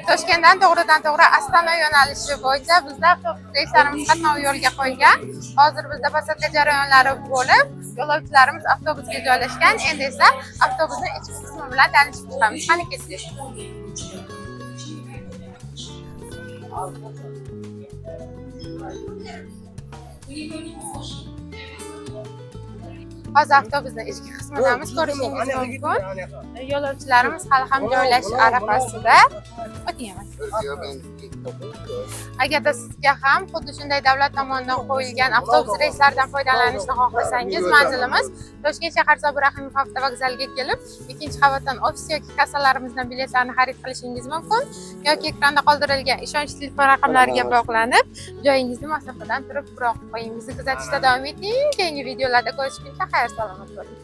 Toshkentdan to'g'ridan-to'g'ri Astana yo'nalishi bo'yicha bizda avtobus reyslarimiz qatnovi yo'lga qo'yilgan. Hozir bizda posадка jarayonlari bo'lib, yo'lovchilarimiz avtobusga joylashgan. Endi esa avtobusning ichki qismi bilan tanishib chiqamiz. Qani ketdik. Hozir avtobusning ichki qismidamiz, ko'rishingiz mumkin. Yo'lovchilarimiz hali ham joylashish arafasida. O'tyapmiz. Agarda sizga ham xuddi shunday davlat tomonidan qo'yilgan avtobus reyslaridan foydalanishni xohlasangiz, manzilimiz Toshkent shahar Zobir Rahimov avtovokzaliga kelib, ikkinchi qavatdan ofis yoki kassalarimizdan biletlarni xarid qilishingiz mumkin yoki ekranda qoldirilgan ishonchli telefon raqamlariga bog'lanib, joyingizni masofadan turib biroq qo'ying. Bizni kuzatishda davom eting. Keyingi videolarda ko'rishguncha xayr salomat bo'ling.